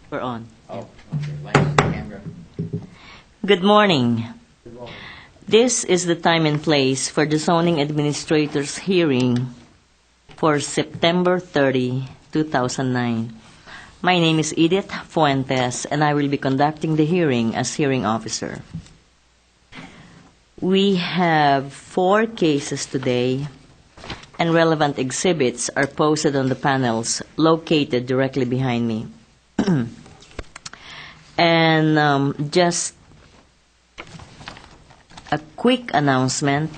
We're on. Oh, okay. Lights and camera. Good morning. This is the time and place for the zoning administrator's hearing for September 30, 2009. My name is Edith Fuentes, and I will be conducting the hearing as hearing officer. We have 4 cases today, and relevant exhibits are posted on the panels located directly behind me. And just a quick announcement.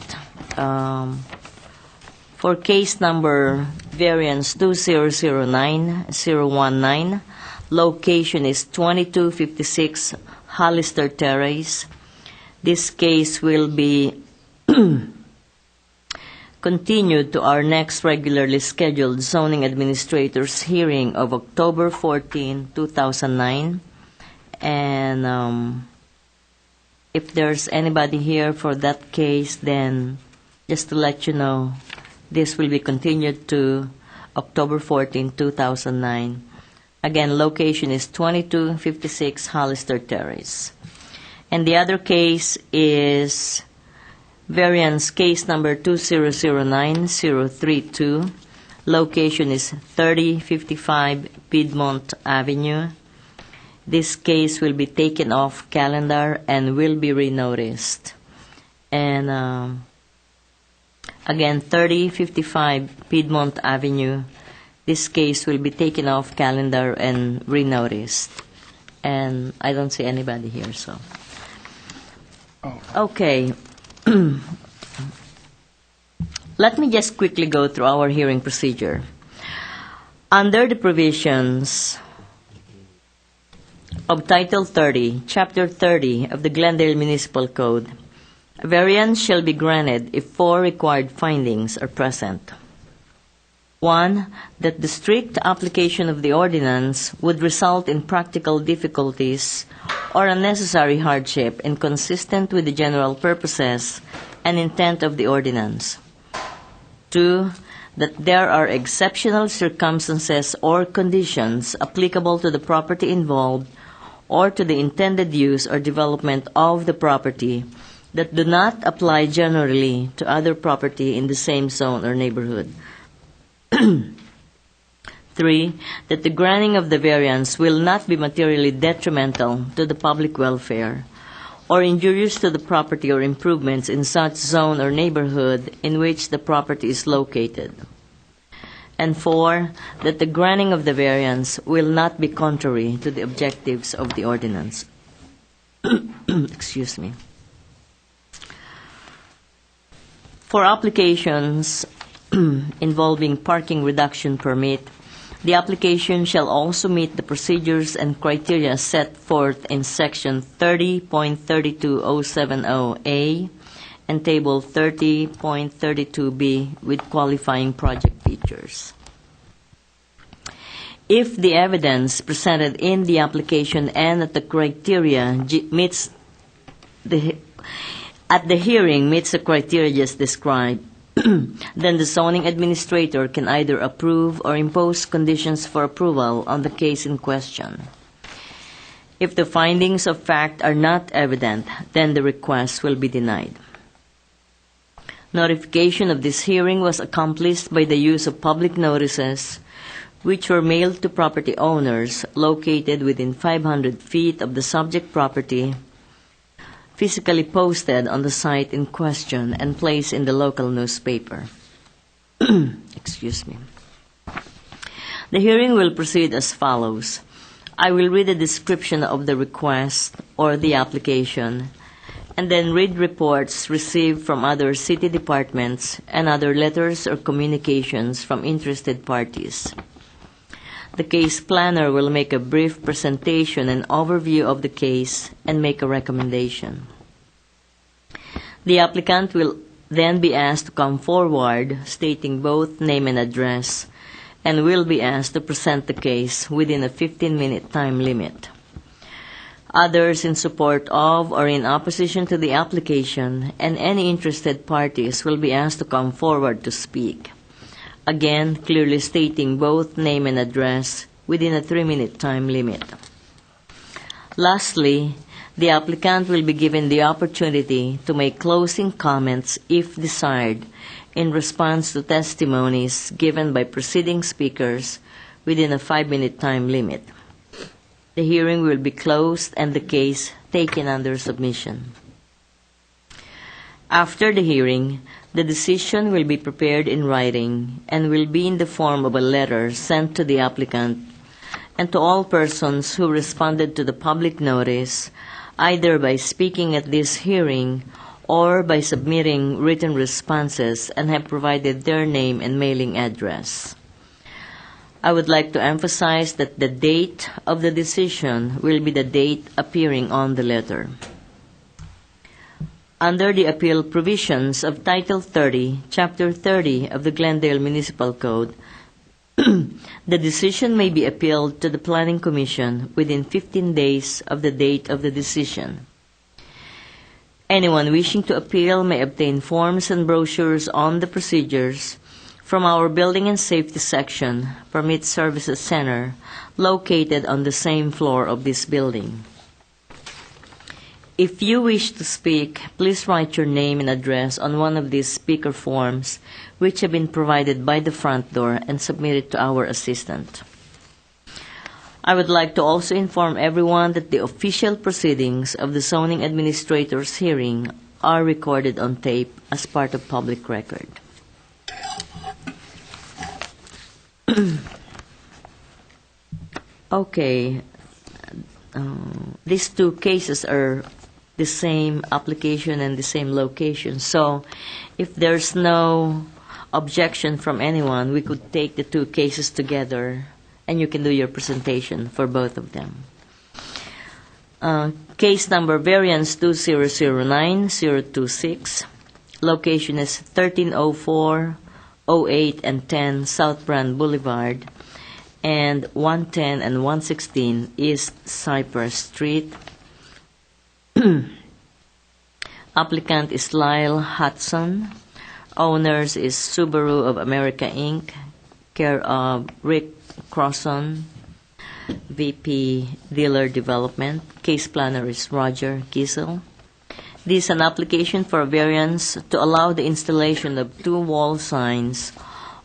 For case number variance 2009-019, location is 2256 Hollister Terrace. This case will be continued to our next regularly scheduled zoning administrator's hearing of October 14, 2009. And if there's anybody here for that case, then just to let you know, this will be continued to October 14, 2009. Again, location is 2256 Hollister Terrace. And the other case is variance case number 2009-032. Location is 3055 Piedmont Avenue. This case will be taken off calendar and will be renoticed. And again, 3055 Piedmont Avenue. This case will be taken off calendar and renoticed. And I don't see anybody here, so. Okay. Let me just quickly go through our hearing procedure. Under the provisions of Title 30, Chapter 30 of the Glendale Municipal Code, a variance shall be granted if 4 required findings are present. 1. That the strict application of the ordinance would result in practical difficulties or unnecessary hardship inconsistent with the general purposes and intent of the ordinance. 2. That there are exceptional circumstances or conditions applicable to the property involved or to the intended use or development of the property that do not apply generally to other property in the same zone or neighborhood. 3. That the granting of the variance will not be materially detrimental to the public welfare or injurious to the property or improvements in such zone or neighborhood in which the property is located. And 4, that the granting of the variance will not be contrary to the objectives of the ordinance. Excuse me. For applications involving parking reduction permit, the application shall also meet the procedures and criteria set forth in Section 30.32070A and Table 30.32B with qualifying project features. If the evidence presented in the application and at the criteria meets at the hearing meets the criteria just described, then the zoning administrator can either approve or impose conditions for approval on the case in question. If the findings of fact are not evident, then the request will be denied. Notification of this hearing was accomplished by the use of public notices, which were mailed to property owners located within 500 feet of the subject property, physically posted on the site in question, and placed in the local newspaper. Excuse me. The hearing will proceed as follows. I will read a description of the request or the application, and then read reports received from other city departments and other letters or communications from interested parties. The case planner will make a brief presentation and overview of the case and make a recommendation. The applicant will then be asked to come forward, stating both name and address, and will be asked to present the case within a 15-minute time limit. Others in support of or in opposition to the application and any interested parties will be asked to come forward to speak. Again, clearly stating both name and address within a 3-minute time limit. Lastly, the applicant will be given the opportunity to make closing comments if desired in response to testimonies given by preceding speakers within a 5-minute time limit. The hearing will be closed and the case taken under submission. After the hearing, the decision will be prepared in writing and will be in the form of a letter sent to the applicant and to all persons who responded to the public notice, either by speaking at this hearing or by submitting written responses and have provided their name and mailing address. I would like to emphasize that the date of the decision will be the date appearing on the letter. Under the appeal provisions of Title 30, Chapter 30 of the Glendale Municipal Code, the decision may be appealed to the Planning Commission within 15 days of the date of the decision. Anyone wishing to appeal may obtain forms and brochures on the procedures from our Building and Safety Section, Permit Services Center, located on the same floor of this building. If you wish to speak, please write your name and address on one of these speaker forms, which have been provided by the front door, and submit it to our assistant. I would like to also inform everyone that the official proceedings of the zoning administrator's hearing are recorded on tape as part of public record. Okay, these two cases are the same application and the same location. So if there's no objection from anyone, we could take the two cases together and you can do your presentation for both of them. Case number variance 2009-026. Location is 1304, 08, and 10 South Brand Boulevard, and 110 and 116 East Cypress Street. Applicant is Lyle Hudson. Owners is Subaru of America, Inc., care of Rick Crosson, VP Dealer Development. Case planner is Roger Kiesel. This is an application for a variance to allow the installation of 2 wall signs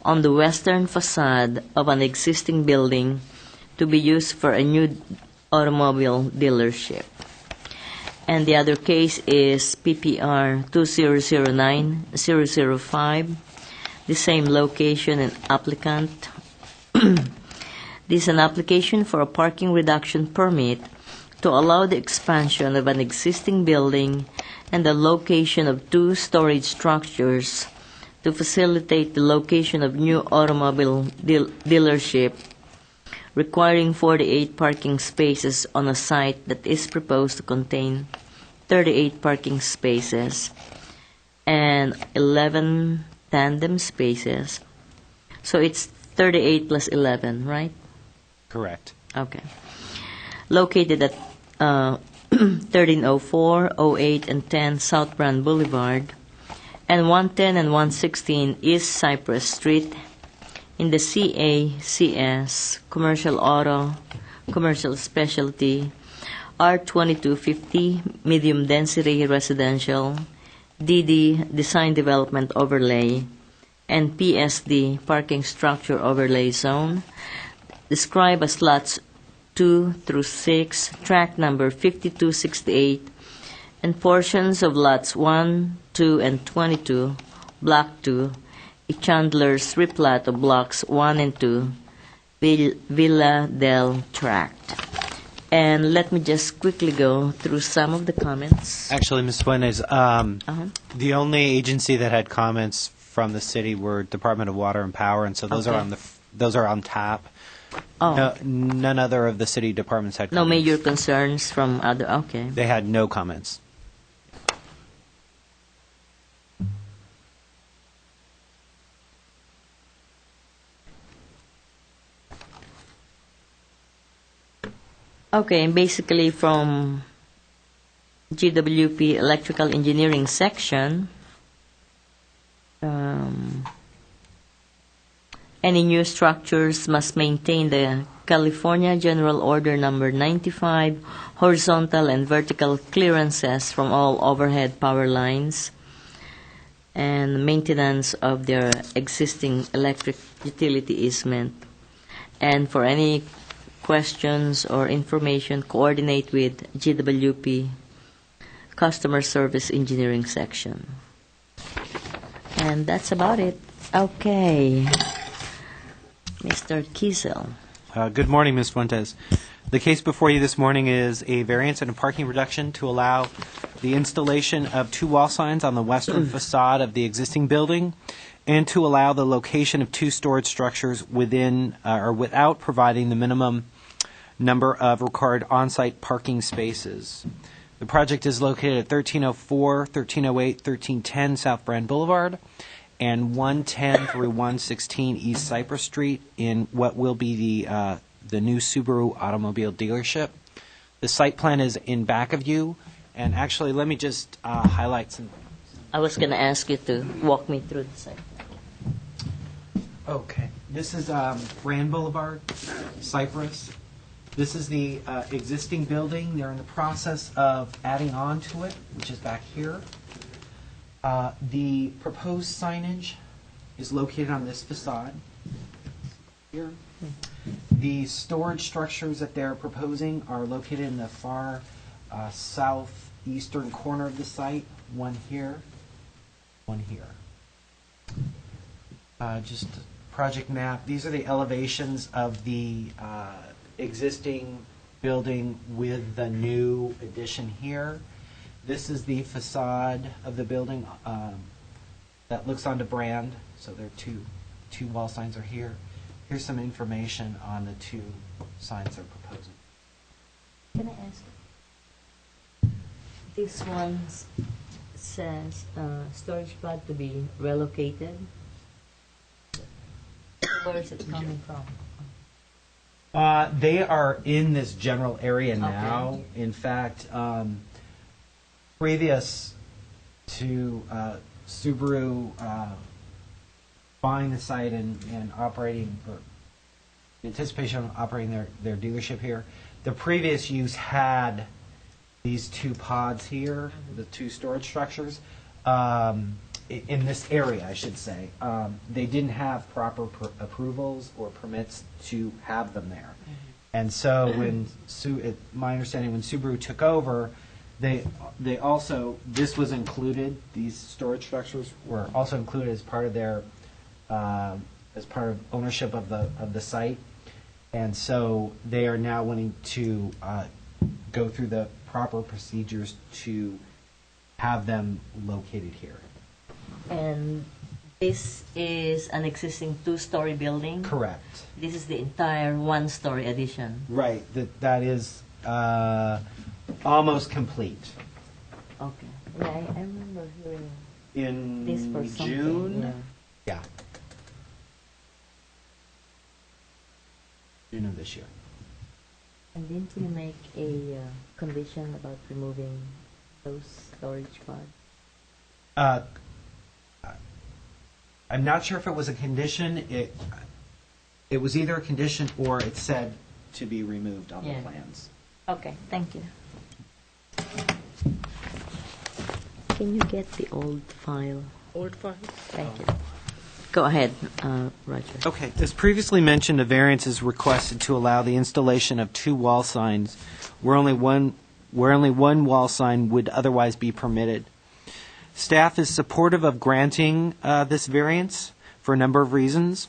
on the western facade of an existing building to be used for a new automobile dealership. And the other case is PPR 2009-005, the same location and applicant. This is an application for a parking reduction permit to allow the expansion of an existing building and the location of 2 storage structures to facilitate the location of new automobile dealership, requiring 48 parking spaces on a site that is proposed to contain 38 parking spaces and 11 tandem spaces. So it's 38 plus 11, right? Correct. Okay. Located at 1304, 08, and 10 South Brand Boulevard, and 110 and 116 East Cypress Street, in the CACS, Commercial Auto, Commercial Specialty, R2250, Medium Density Residential, DD, Design Development Overlay, and PSD, Parking Structure Overlay Zone, described as lots 2 through 6, tract number 5268, and portions of lots 1, 2, and 22, block 2, a Chandler's replat of blocks 1 and 2, Villa del Tract. And let me just quickly go through some of the comments. Actually, Ms. Fuentes, the only agency that had comments from the city were Department of Water and Power, and so those Okay. are those are on tap. Oh, No, none other of the city departments had no comments. major concerns from other, okay. They had no comments. Okay, and basically from GWP Electrical Engineering section, Any new structures must maintain the California General Order Number 95 horizontal and vertical clearances from all overhead power lines and maintenance of their existing electric utility easement. And for any questions or information, coordinate with GWP Customer Service Engineering Section. And that's about it. Okay. Mr. Kiesel. Good morning, Ms. Fuentes. The case before you this morning is a variance and a parking reduction to allow the installation of 2 wall signs on the western facade of the existing building and to allow the location of 2 storage structures within or without providing the minimum number of required on-site parking spaces. The project is located at 1304, 1308, 1310 South Brand Boulevard and 110 through 116 East Cypress Street in what will be the new Subaru automobile dealership. The site plan is in back of you, and actually, let me just highlight some. I was going to ask you to walk me through the site. Okay, this is Brand Boulevard, Cypress. This is the existing building. They're in the process of adding on to it, which is back here. The proposed signage is located on this facade here. The storage structures that they're proposing are located in the far southeastern corner of the site. One here, one here. Just project map. These are the elevations of the existing building with the new addition here. This is the facade of the building that looks onto Brand. So there are two wall signs are here. Here's some information on the 2 signs they're proposing. Can I ask? This one says storage pod to be relocated. Where is it coming from? They are in this general area now. Okay. In fact, previous to Subaru buying the site and operating, or in anticipation of operating their dealership here, the previous use had these 2 pods here, the 2 storage structures, in this area, I should say. They didn't have proper approvals or permits to have them there. And so when my understanding, when Subaru took over, they also, this was included, these storage structures were also included as part of their as part of ownership of the site, and so they are now wanting to go through the proper procedures to have them located here. And this is an existing 2-story building? Correct. This is the entire 1-story addition? Right. That is almost complete. Okay. Yeah, I remember hearing In this for something. June? Yeah. Yeah. June of this year. And didn't we make a condition about removing those storage pods? I'm not sure if it was a condition. It was either a condition or it said to be removed on the plans. Okay, thank you. Can you get the old file? Old file? Thank you. Go ahead, Roger. Okay. As previously mentioned, a variance is requested to allow the installation of 2 wall signs where only one wall sign would otherwise be permitted. Staff is supportive of granting this variance for a number of reasons.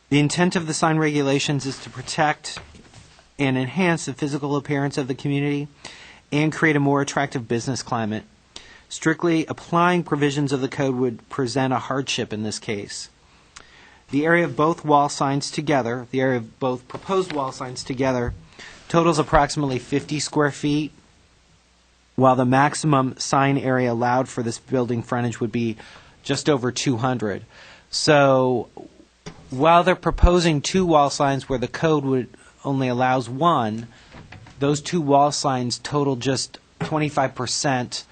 The intent of the sign regulations is to protect and enhance the physical appearance of the community and create a more attractive business climate. Strictly applying provisions of the code would present a hardship in this case. The area of both wall signs together, the area of both proposed wall signs together, totals approximately 50 square feet, while the maximum sign area allowed for this building frontage would be just over 200. So while they're proposing 2 wall signs where the code would only allows 1, those 2 wall signs total just 25%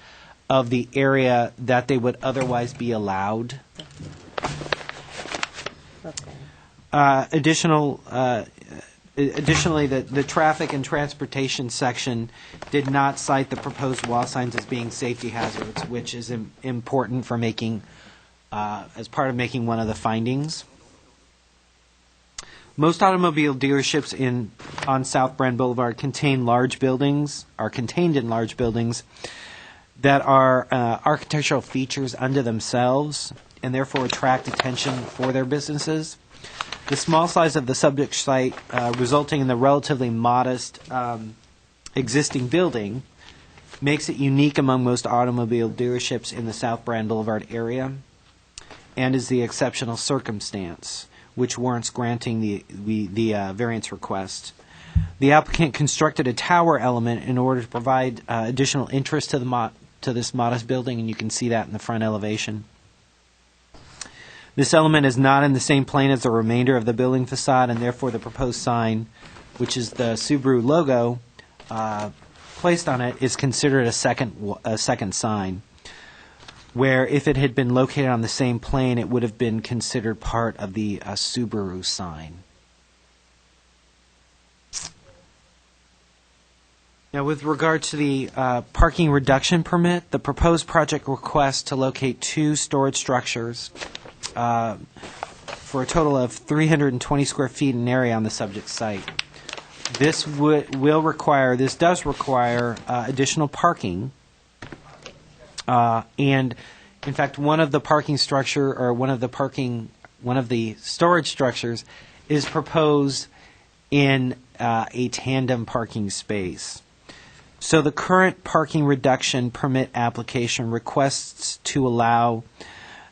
of the area that they would otherwise be allowed. Okay. Additionally, the traffic and transportation section did not cite the proposed wall signs as being safety hazards, which is important for making, as part of making one of the findings. Most automobile dealerships on South Brand Boulevard are contained in large buildings that are architectural features unto themselves and therefore attract attention for their businesses. The small size of the subject site, resulting in the relatively modest existing building, makes it unique among most automobile dealerships in the South Brand Boulevard area, and is the exceptional circumstance which warrants granting the variance request. The applicant constructed a tower element in order to provide additional interest to this modest building, and you can see that in the front elevation. This element is not in the same plane as the remainder of the building facade, and therefore the proposed sign, which is the Subaru logo, placed on it, is considered a second sign, where if it had been located on the same plane, it would have been considered part of the Subaru sign. Now, with regard to the parking reduction permit, the proposed project requests to locate two storage structures for a total of 320 square feet in area on the subject site. This does require additional parking, and in fact, one of the storage structures is proposed in a tandem parking space. So the current parking reduction permit application requests to allow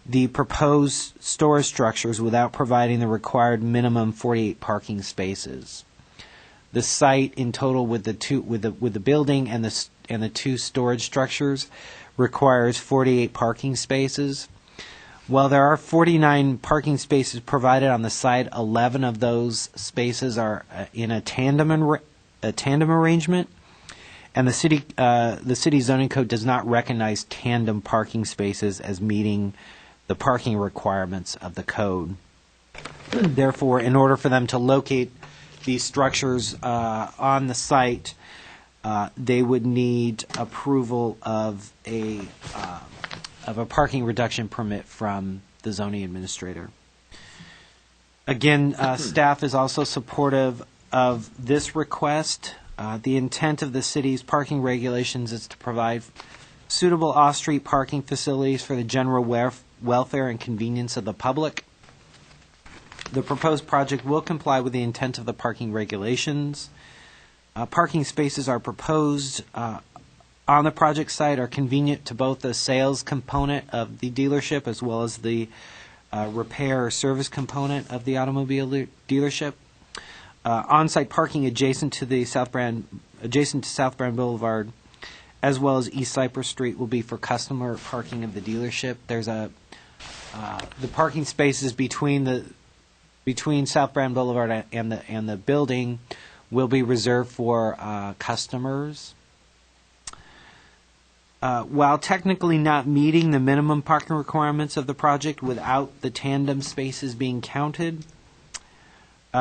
the proposed storage structures without providing the required minimum 48 parking spaces. The site in total with the building and the two storage structures requires 48 parking spaces. While there are 49 parking spaces provided on the site, 11 of those spaces are in a tandem arrangement, and the city zoning code does not recognize tandem parking spaces as meeting the parking requirements of the code. Therefore, in order for them to locate these structures on the site, they would need approval of a parking reduction permit from the zoning administrator. Again, staff is also supportive of this request. The intent of the city's parking regulations is to provide suitable off-street parking facilities for the general welfare and convenience of the public. The proposed project will comply with the intent of the parking regulations. Parking spaces are proposed on the project site are convenient to both the sales component of the dealership as well as the repair or service component of the automobile dealership. On-site parking adjacent to South Brand Boulevard, as well as East Cypress Street, will be for customer parking of the dealership. There's the parking spaces between South Brand Boulevard and the building will be reserved for customers. While technically not meeting the minimum parking requirements of the project without the tandem spaces being counted,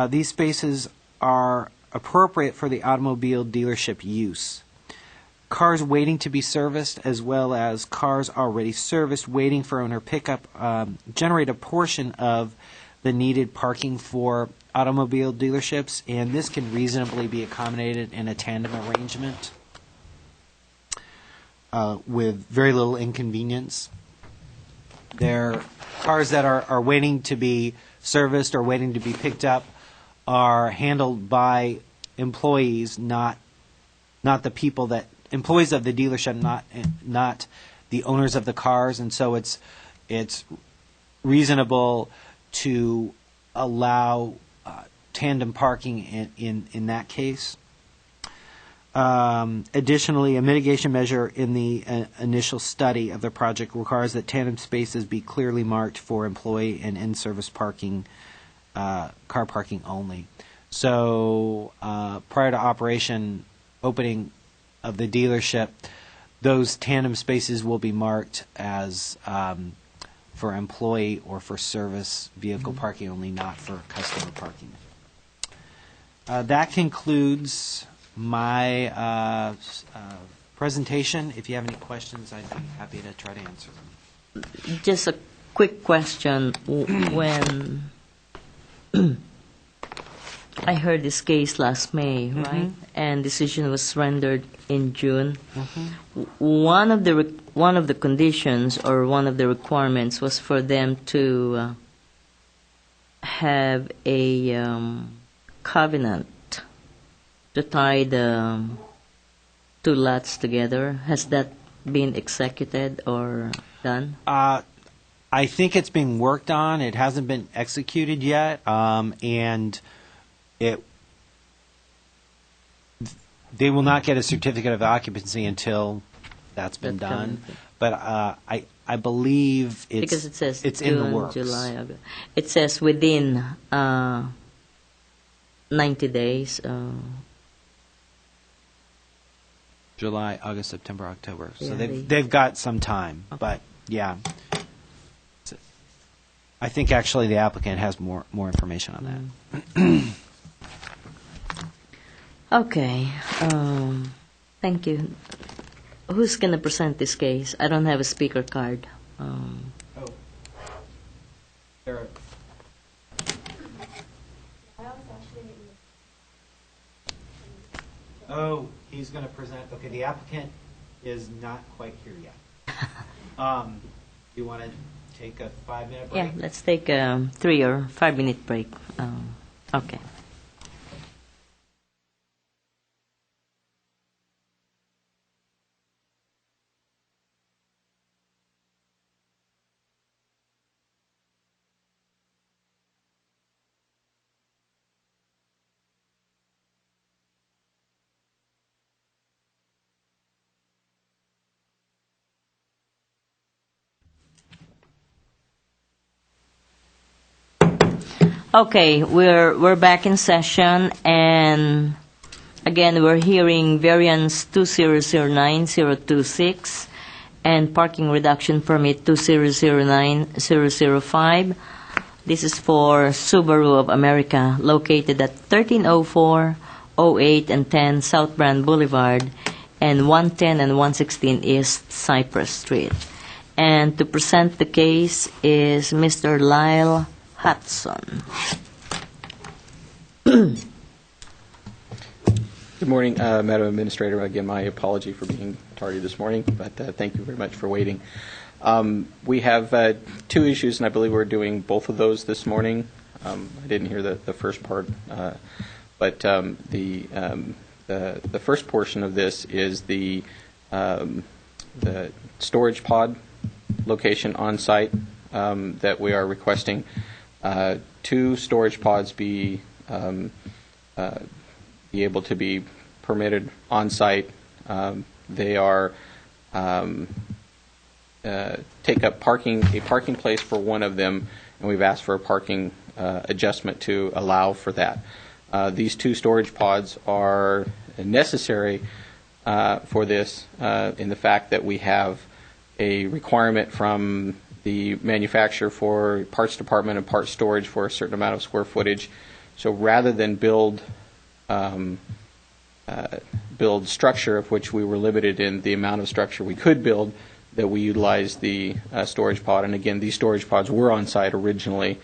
these spaces are appropriate for the automobile dealership use. Cars waiting to be serviced, as well as cars already serviced waiting for owner pickup, generate a portion of the needed parking for automobile dealerships, and this can reasonably be accommodated in a tandem arrangement with very little inconvenience. Their cars that are waiting to be serviced or waiting to be picked up are handled by employees, not the people that employees of the dealership, not the owners of the cars, and so it's reasonable to allow tandem parking in that case. Additionally, a mitigation measure in the initial study of the project requires that tandem spaces be clearly marked for employee and in-service parking, car parking only. So prior to opening of the dealership, those tandem spaces will be marked as for employee or for service vehicle parking only, not for customer parking. That concludes my presentation. If you have any questions, I'd be happy to try to answer them. Just a quick question. When I heard this case last May, right? And decision was rendered in June. One of the conditions or one of the requirements was for them to have a covenant to tie the two lots together. Has that been executed or done? I think it's being worked on. It hasn't been executed yet, and they will not get a certificate of occupancy until that's been done. But I believe it's because it says it's June, in the works. July, August. It says within 90 days. July, August, September, October. So Yeah, they've got some time, but yeah. I think actually the applicant has more information on that. Okay. Thank you. Who's going to present this case? I don't have a speaker card. Oh, he's going to present. Okay, the applicant is not quite here yet. You want to take a 5-minute break? Yeah, let's take a 3 or 5 minute break. Okay. Okay, we're back in session, and again we're hearing variance 2009-026 and parking reduction permit 2009-005. This is for Subaru of America, located at 1304, 08, and 10 South Brand Boulevard, and 110 and 116 East Cypress Street. And to present the case is Mr. Lyle Hudson. Good morning, Madam Administrator. Again, my apology for being tardy this morning, but thank you very much for waiting. We have 2 issues, and I believe we're doing both of those this morning. I didn't hear the first part, but the first portion of this is the storage pod location on site that we are requesting. 2 storage pods be able to be permitted on site. They are take up a parking place for one of them, and we've asked for a parking adjustment to allow for that. These 2 storage pods are necessary for this in the fact that we have a requirement from the manufacturer for parts department and parts storage for a certain amount of square footage. So rather than build structure, of which we were limited in the amount of structure we could build, that we utilized the storage pod. And again, these storage pods were on site originally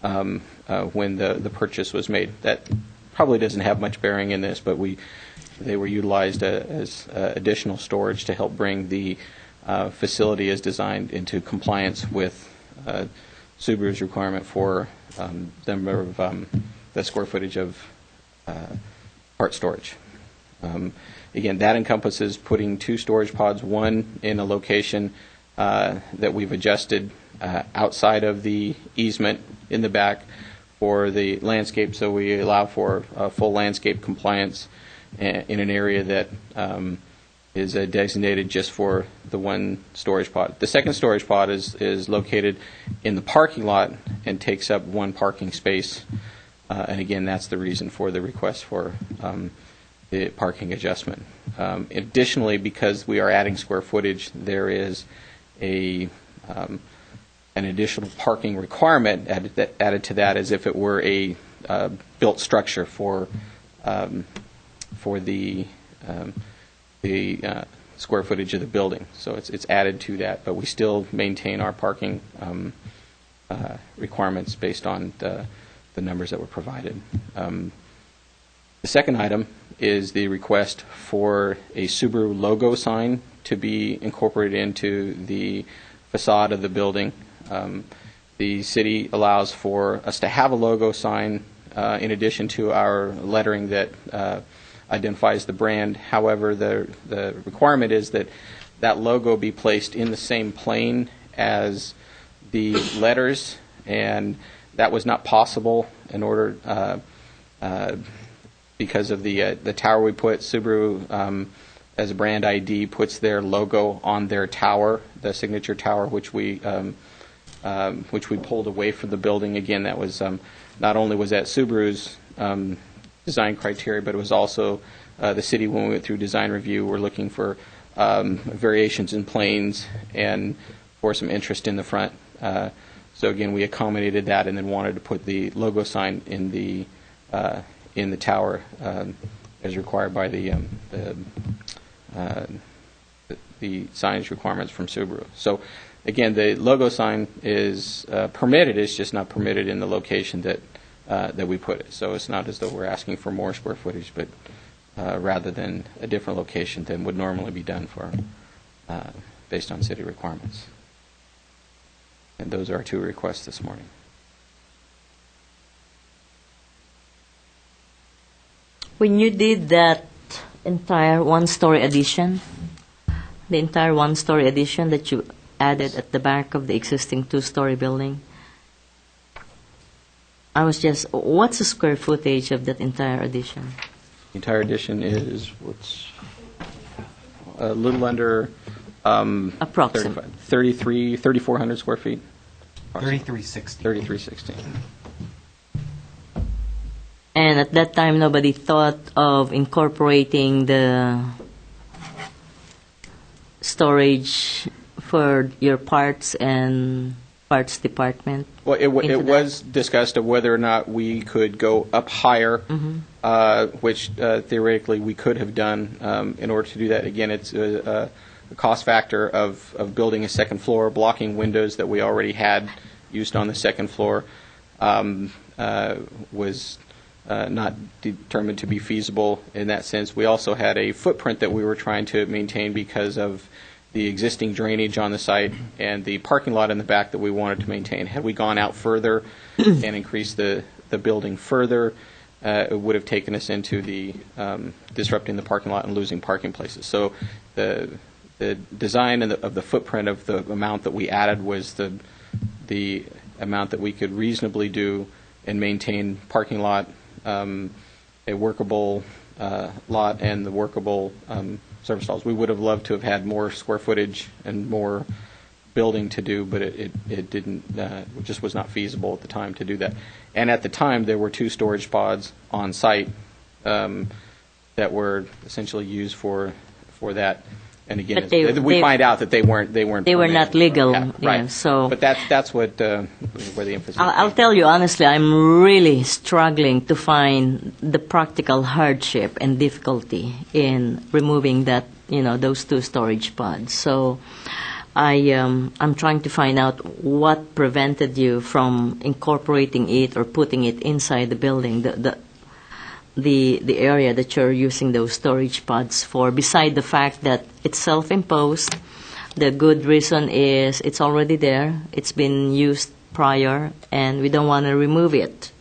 when the purchase was made. That probably doesn't have much bearing in this, but they were utilized as additional storage to help bring the facility as designed into compliance with Subaru's requirement for the number of the square footage of part storage. Again, that encompasses putting 2 storage pods, one in a location that we've adjusted outside of the easement in the back for the landscape, so we allow for full landscape compliance in an area that is designated just for the one storage pod. The second storage pod is located in the parking lot and takes up 1 parking space. And again, that's the reason for the request for the parking adjustment. Additionally, because we are adding square footage, there is a an additional parking requirement added to that as if it were a built structure for the square footage of the building. So it's added to that, but we still maintain our parking requirements based on the numbers that were provided. The second item is the request for a Subaru logo sign to be incorporated into the facade of the building. The city allows for us to have a logo sign in addition to our lettering that identifies the brand. However, the requirement is that that logo be placed in the same plane as the letters, and that was not possible in order because of the tower we put. Subaru, as a brand ID, puts their logo on their tower, the signature tower, which we pulled away from the building. Again, that was not only was that Subaru's design criteria, but it was also the city, when we went through design review, we're looking for variations in planes and for some interest in the front. So again, we accommodated that and then wanted to put the logo sign in the tower as required by the signage requirements from Subaru. So again, the logo sign is permitted. It's just not permitted in the location that we put it. So it's not as though we're asking for more square footage, but rather than a different location than would normally be done for based on city requirements. And those are our two requests this morning. When you did that entire one-story addition, the entire one-story addition that you added at the back of the existing two-story building, I was just, what's the square footage of that entire addition? The entire addition is a little under Approximate. 3,400 square feet. 3360. 3,360. And at that time, nobody thought of incorporating the storage for your parts and parts department? Well, it into that? was discussed of whether or not we could go up higher, which theoretically we could have done in order to do that. Again, it's a cost factor of building a second floor, blocking windows that we already had used on the second floor was not determined to be feasible in that sense. We also had a footprint that we were trying to maintain because of the existing drainage on the site and the parking lot in the back that we wanted to maintain. Had we gone out further and increased the building further, it would have taken us into the disrupting the parking lot and losing parking places. So the design of the footprint of the amount that we added was the amount that we could reasonably do and maintain parking lot, a workable lot, and the workable service stalls. We would have loved to have had more square footage and more building to do, but it didn't. It just was not feasible at the time to do that. And at the time, there were two storage pods on site that were essentially used for that. And again, we find out that they weren't. They were not legal. Yeah, right. Yeah, so, but that's what where the emphasis. I'll tell you honestly, I'm really struggling to find the practical hardship and difficulty in removing that, those two storage pods. So, I'm trying to find out what prevented you from incorporating it or putting it inside the building. The area that you're using those storage pods for, beside the fact that it's self-imposed. The good reason is it's already there, it's been used prior, and we don't want to remove it.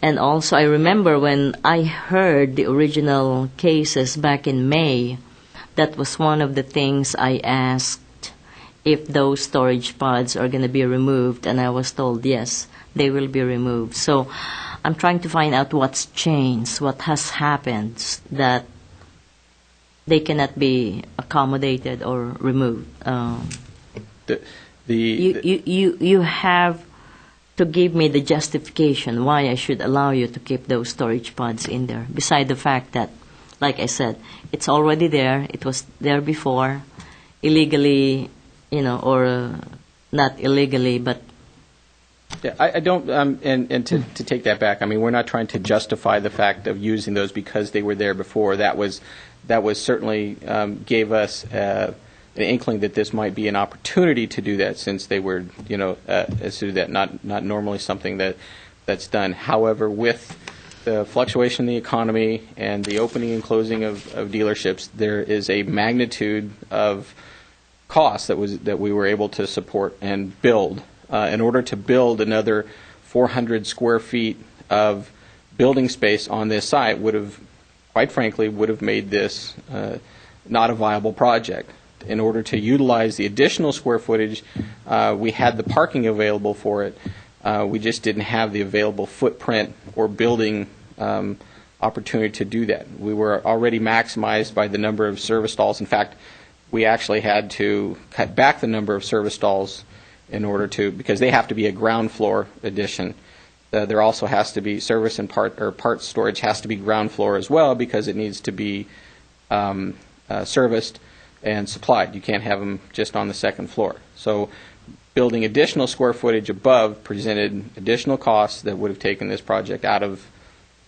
And also, I remember when I heard the original cases back in May, that was one of the things I asked, if those storage pods are going to be removed, and I was told yes, they will be removed. So I'm trying to find out what's changed, what has happened that they cannot be accommodated or removed. You have to give me the justification why I should allow you to keep those storage pods in there, beside the fact that, like I said, it's already there, it was there before, illegally, or not illegally, but Yeah, I don't, and to take that back, I mean, we're not trying to justify the fact of using those because they were there before. That was certainly gave us an inkling that this might be an opportunity to do that, since they were, to do that, not normally something that's done. However, with the fluctuation in the economy and the opening and closing of dealerships, there is a magnitude of cost that we were able to support and build. In order to build another 400 square feet of building space on this site quite frankly, would have made this not a viable project. In order to utilize the additional square footage, we had the parking available for it. We just didn't have the available footprint or building opportunity to do that. We were already maximized by the number of service stalls. In fact, we actually had to cut back the number of service stalls in order to, because they have to be a ground floor addition. There also has to be service and parts storage has to be ground floor as well, because it needs to be serviced and supplied. You can't have them just on the second floor. So building additional square footage above presented additional costs that would have taken this project out of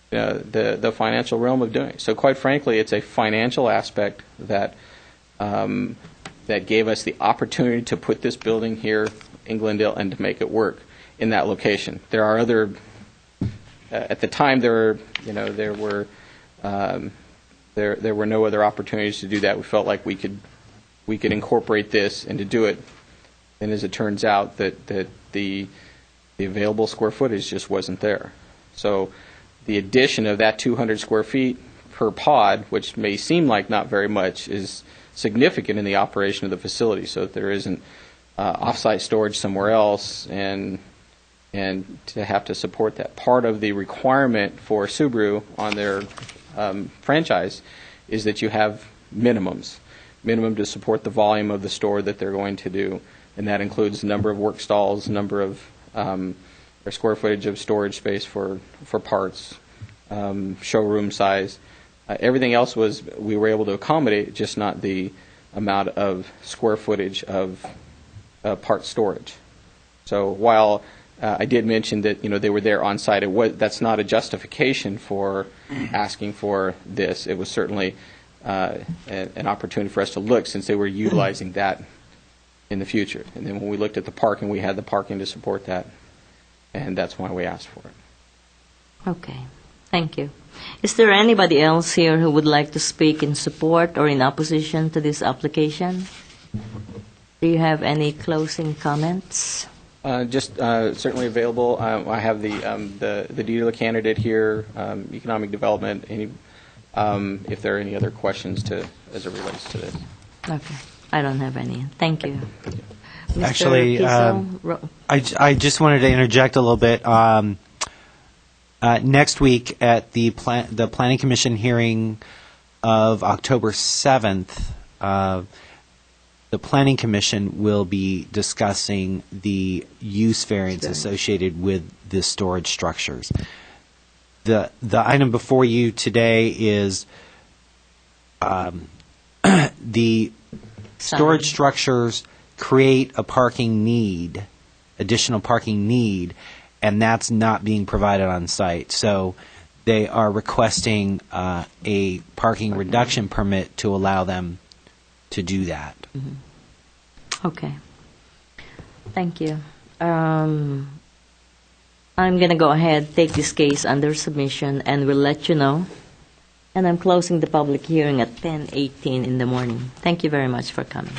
the financial realm of doing it. So quite frankly, it's a financial aspect that gave us the opportunity to put this building here in Glendale and to make it work in that location. There are other, at the time there were no other opportunities to do that. We felt like we could incorporate this and to do it. And as it turns out, that the available square footage just wasn't there. So the addition of that 200 square feet per pod, which may seem like not very much, is significant in the operation of the facility, so that there isn't off-site storage somewhere else and to have to support that. Part of the requirement for Subaru on their franchise is that you have minimum to support the volume of the store that they're going to do, and that includes the number of work stalls, number of or square footage of storage space for parts, showroom size. Everything else we were able to accommodate, just not the amount of square footage of part storage. So while I did mention that they were there on site, that's not a justification for asking for this. It was certainly an opportunity for us to look, since they were utilizing that in the future. And then when we looked at the parking, we had the parking to support that, and that's why we asked for it. okay. Thank you. Is there anybody else here who would like to speak in support or in opposition to this application? Do you have any closing comments? Just certainly available. I have the dealer candidate here, economic development. If there are any other questions as it relates to this. Okay. I don't have any. Thank you. Mr. Actually, Kiesel, I just wanted to interject a little bit. Next week at the Planning Commission hearing of October 7th, the Planning Commission will be discussing the use variance associated with the storage structures. The item before you today is the storage structures create a additional parking need, and that's not being provided on site. So they are requesting a parking reduction permit to allow them to do that. Mm-hmm. Okay. Thank you. I'm going to go ahead, take this case under submission, and we'll let you know. And I'm closing the public hearing at 10:18 in the morning. Thank you very much for coming.